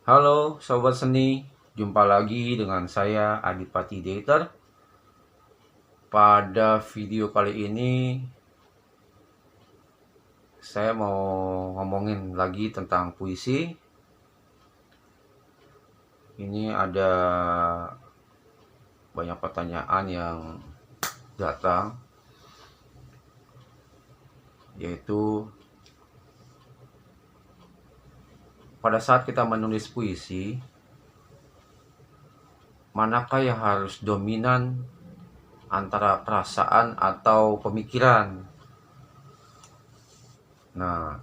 Halo Sobat Seni, jumpa lagi dengan saya Adipati Dater. Pada video kali ini saya mau ngomongin lagi tentang puisi. Ini ada banyak pertanyaan yang datang, yaitu pada saat kita menulis puisi, manakah yang harus dominan antara perasaan atau pemikiran? Nah,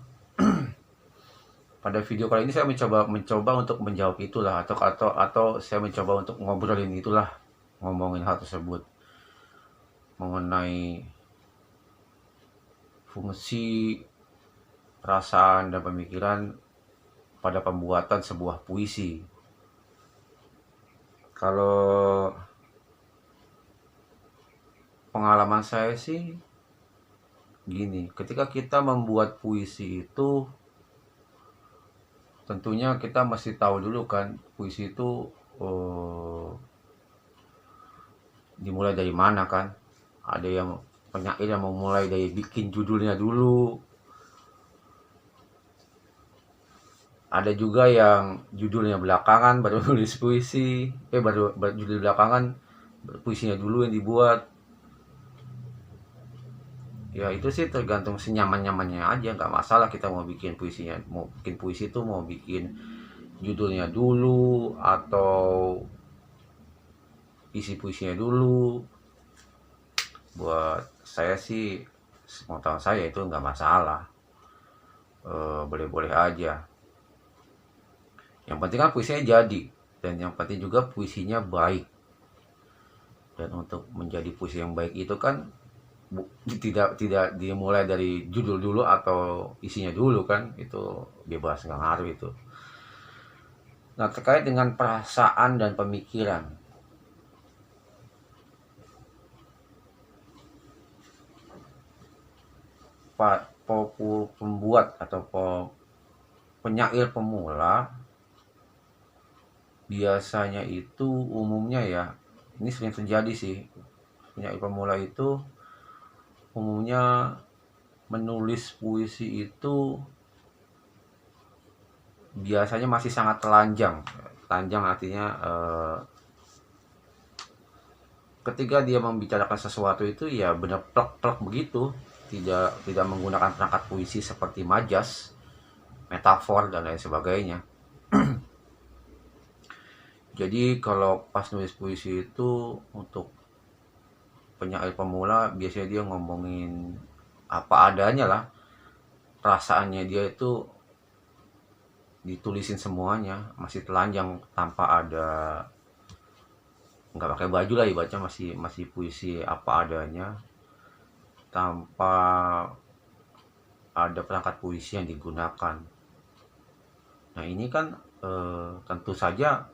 pada video kali ini saya mencoba untuk menjawab itulah, atau saya mencoba untuk ngobrolin itulah, ngomongin hal tersebut mengenai fungsi perasaan dan pemikiran pada pembuatan sebuah puisi. Kalau pengalaman saya sih gini, ketika kita membuat puisi itu tentunya kita mesti tahu dulu kan puisi itu dimulai dari mana kan. Ada yang penyair yang memulai dari bikin judulnya dulu, ada juga yang judulnya belakangan baru nulis puisi, baru judul belakangan puisinya dulu yang dibuat. Ya itu sih tergantung senyaman-nyamannya aja, nggak masalah kita mau bikin puisinya, mau bikin puisi itu mau bikin judulnya dulu atau isi puisinya dulu. Buat saya sih, sepengetahuan saya itu nggak masalah, boleh-boleh aja. Yang penting kan puisinya jadi, dan yang penting juga puisinya baik. Dan untuk menjadi puisi yang baik itu kan tidak dimulai dari judul dulu atau isinya dulu kan, itu bebas, nggak ngaruh itu. Nah, terkait dengan perasaan dan pemikiran, Pak pembuat atau penyair pemula biasanya itu umumnya ya, ini sering terjadi sih, penyair pemula itu umumnya menulis puisi itu biasanya masih sangat telanjang. Telanjang artinya ketika dia membicarakan sesuatu itu ya benar plek-plek begitu, tidak menggunakan perangkat puisi seperti majas, metafor dan lain sebagainya. Jadi kalau pas nulis puisi itu untuk penyair pemula biasanya dia ngomongin apa adanya lah, perasaannya dia itu ditulisin semuanya, masih telanjang tanpa ada, nggak pakai baju lah ibaratnya, masih puisi apa adanya tanpa ada perangkat puisi yang digunakan. Nah ini kan tentu saja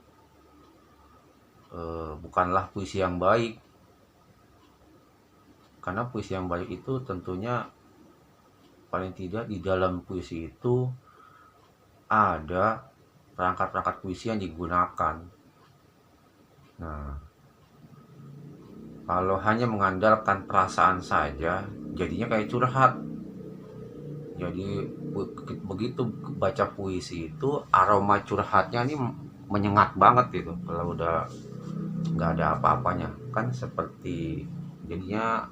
bukanlah puisi yang baik, karena puisi yang baik itu tentunya paling tidak di dalam puisi itu ada perangkat-perangkat puisi yang digunakan. Nah, kalau hanya mengandalkan perasaan saja, jadinya kayak curhat. Jadi begitu baca puisi itu aroma curhatnya ini menyengat banget gitu. Kalau udah nggak ada apa-apanya, kan seperti jadinya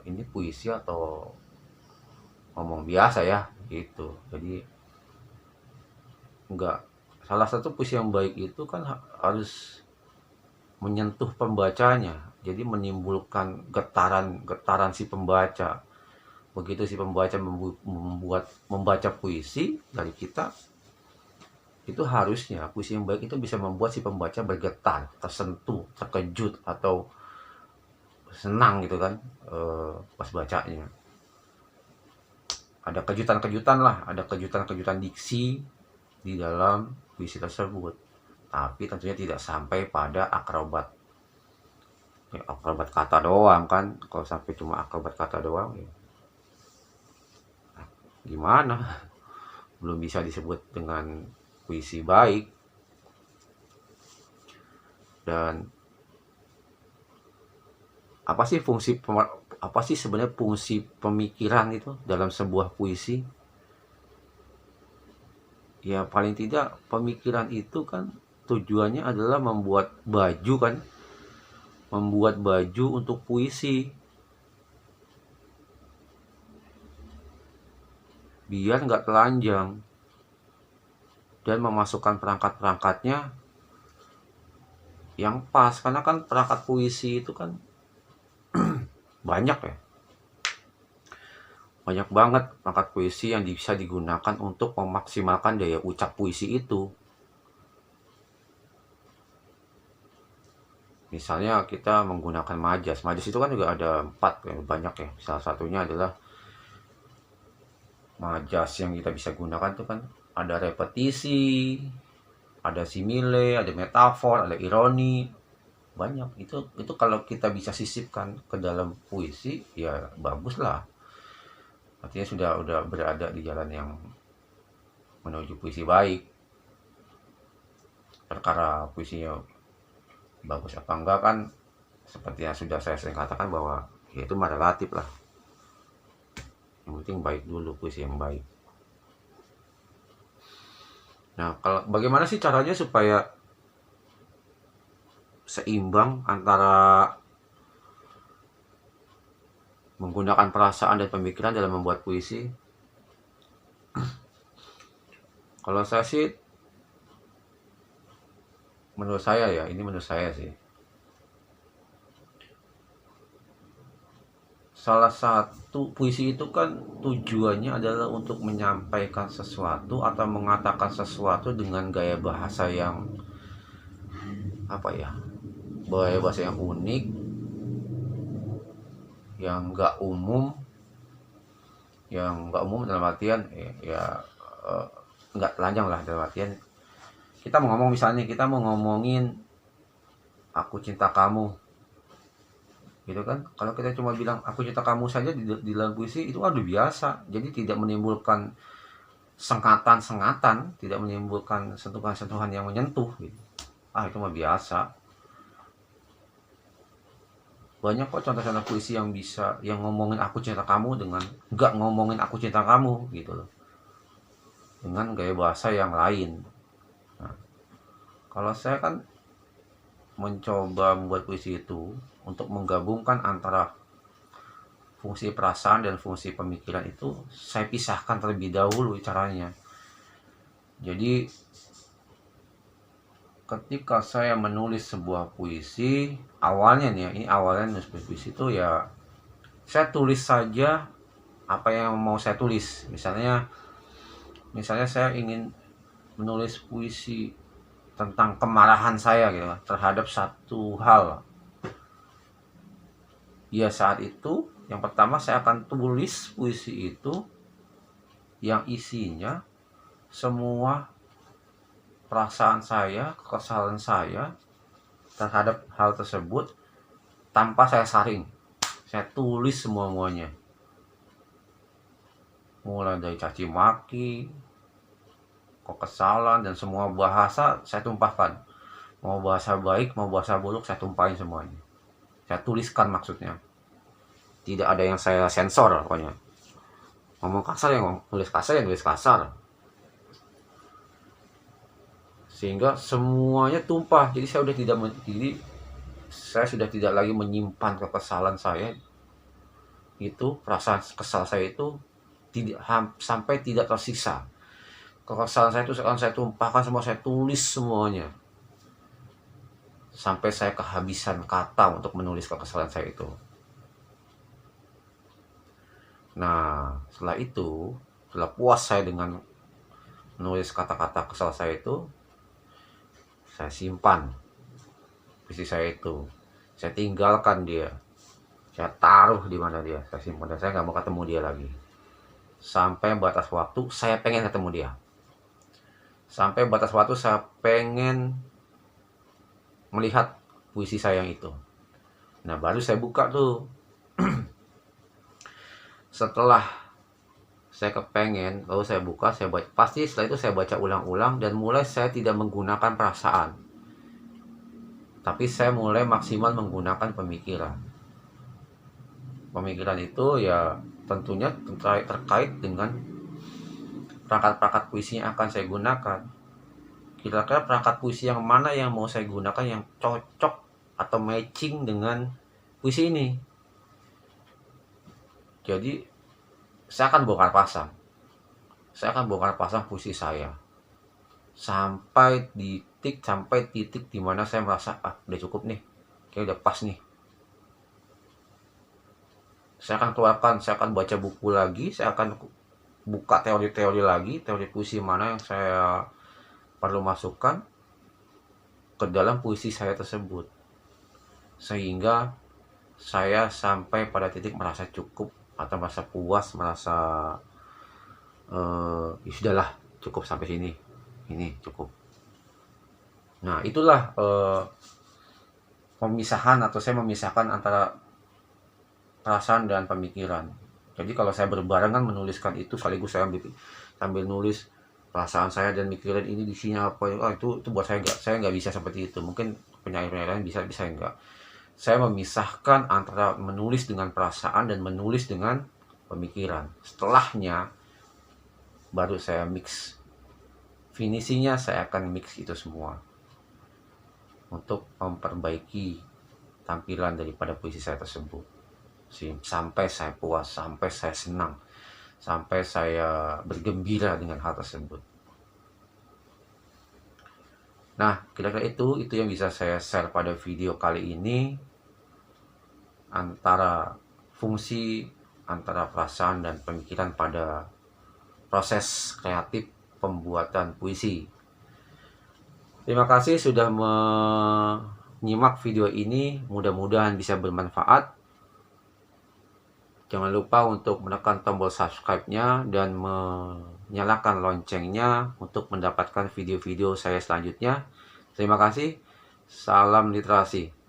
ini puisi atau ngomong biasa ya gitu. Jadi nggak, salah satu puisi yang baik itu kan harus menyentuh pembacanya, jadi menimbulkan getaran si pembaca. Begitu si pembaca membaca puisi dari kita, itu harusnya puisi yang baik itu bisa membuat si pembaca bergetar, tersentuh, terkejut atau senang gitu kan, pas bacanya. Ada kejutan-kejutan lah, ada kejutan-kejutan diksi di dalam puisi tersebut. Tapi tentunya tidak sampai pada akrobat. Ya, akrobat kata doang kan. Kalau sampai cuma akrobat kata doang ya gimana? Belum bisa disebut dengan puisi baik. Dan apa sih sebenarnya fungsi pemikiran itu dalam sebuah puisi? Ya paling tidak pemikiran itu kan tujuannya adalah membuat baju kan, membuat baju untuk puisi, biar nggak telanjang, dan memasukkan perangkat-perangkatnya yang pas. Karena kan perangkat puisi itu kan banyak ya, banyak banget perangkat puisi yang bisa digunakan untuk memaksimalkan daya ucap puisi itu. Misalnya kita menggunakan majas itu kan juga ada 4 ya, banyak ya. Salah satunya adalah majas yang kita bisa gunakan itu kan ada repetisi, ada simile, ada metafor, ada ironi, banyak. Itu kalau kita bisa sisipkan ke dalam puisi ya bagus lah. Artinya udah berada di jalan yang menuju puisi baik. Perkara puisinya bagus apa enggak kan seperti yang sudah saya sering katakan bahwa ya itu mah relatif lah. Yang penting baik dulu, puisi yang baik. Nah, kalau bagaimana sih caranya supaya seimbang antara menggunakan perasaan dan pemikiran dalam membuat puisi? Kalau saya sih, menurut saya ya, ini menurut saya sih, salah satu puisi itu kan tujuannya adalah untuk menyampaikan sesuatu atau mengatakan sesuatu dengan gaya bahasa yang apa ya, gaya bahasa yang unik, yang nggak umum, dalam artian nggak telanjang lah, dalam artian kita mau ngomong, misalnya kita mau ngomongin aku cinta kamu gitu kan. Kalau kita cuma bilang aku cinta kamu saja di dalam puisi itu aduh biasa, jadi tidak menimbulkan sengatan, tidak menimbulkan sentuhan-sentuhan yang menyentuh gitu. Itu mah biasa. Banyak kok contoh-contoh puisi yang bisa yang ngomongin aku cinta kamu dengan nggak ngomongin aku cinta kamu gitu loh, dengan gaya bahasa yang lain. Nah, kalau saya kan mencoba membuat puisi itu untuk menggabungkan antara fungsi perasaan dan fungsi pemikiran. Itu saya pisahkan terlebih dahulu caranya. Jadi ketika saya menulis sebuah puisi, awalnya nih ya, ini awalnya nulis puisi itu ya saya tulis saja apa yang mau saya tulis. Misalnya saya ingin menulis puisi tentang kemarahan saya gitu terhadap satu hal. Ya saat itu yang pertama saya akan tulis puisi itu yang isinya semua perasaan saya, kekesalan saya terhadap hal tersebut tanpa saya saring. Saya tulis semua-muanya. Mulai dari caci maki, kekesalan, dan semua bahasa saya tumpahkan. Mau bahasa baik, mau bahasa buruk, saya tumpahin semuanya. Saya tuliskan maksudnya. Tidak ada yang saya sensor pokoknya. Ngomong kasar yang nulis kasar, yang nulis kasar. Sehingga semuanya tumpah. Jadi saya sudah tidak lagi menyimpan kekesalan saya. Itu perasaan kesal saya itu sampai tidak tersisa. Kekesalan saya itu sekarang saya tumpahkan semua, saya tulis semuanya. Sampai saya kehabisan kata untuk menulis kekesalan saya itu. Nah, setelah itu, setelah puas saya dengan menulis kata-kata kesal saya itu, saya simpan puisi saya itu. Saya tinggalkan dia. Saya taruh di mana dia. Saya simpan dan saya nggak mau ketemu dia lagi. Sampai batas waktu saya pengen ketemu dia. Sampai batas waktu saya pengen melihat puisi saya yang itu. Nah, baru saya buka tuh. Setelah saya kepengen, lalu saya buka, saya baca. Pasti setelah itu saya baca ulang-ulang dan mulai saya tidak menggunakan perasaan. Tapi saya mulai maksimal menggunakan pemikiran. Pemikiran itu ya tentunya terkait dengan perangkat-perangkat puisi yang akan saya gunakan. Kira-kira perangkat puisi yang mana yang mau saya gunakan yang cocok atau matching dengan puisi ini. Jadi saya akan bongkar pasang. Saya akan bongkar pasang puisi saya sampai titik di mana saya merasa udah cukup nih, kayak udah pas nih. Saya akan keluarkan, saya akan baca buku lagi, saya akan buka teori-teori lagi, teori puisi mana yang saya perlu masukkan ke dalam puisi saya tersebut, sehingga saya sampai pada titik merasa cukup atau merasa puas, merasa ya sudahlah, cukup sampai sini, ini cukup. Nah, itulah pemisahan, atau saya memisahkan antara perasaan dan pemikiran. Jadi kalau saya berbarengan menuliskan itu, sekaligus saya sambil nulis perasaan saya dan mikirin ini isinya apa, itu buat saya nggak bisa seperti itu. Mungkin penyair-penyair lain bisa enggak. Saya memisahkan antara menulis dengan perasaan dan menulis dengan pemikiran. Setelahnya baru saya mix. Finishingnya saya akan mix itu semua untuk memperbaiki tampilan daripada puisi saya tersebut, sampai saya puas, sampai saya senang, sampai saya bergembira dengan hal tersebut. Nah, kira-kira itu yang bisa saya share pada video kali ini, antara fungsi antara perasaan dan pemikiran pada proses kreatif pembuatan puisi. Terima kasih sudah menyimak video ini, mudah-mudahan bisa bermanfaat. Jangan lupa untuk menekan tombol subscribe-nya dan menyalakan loncengnya untuk mendapatkan video-video saya selanjutnya. Terima kasih. Salam literasi.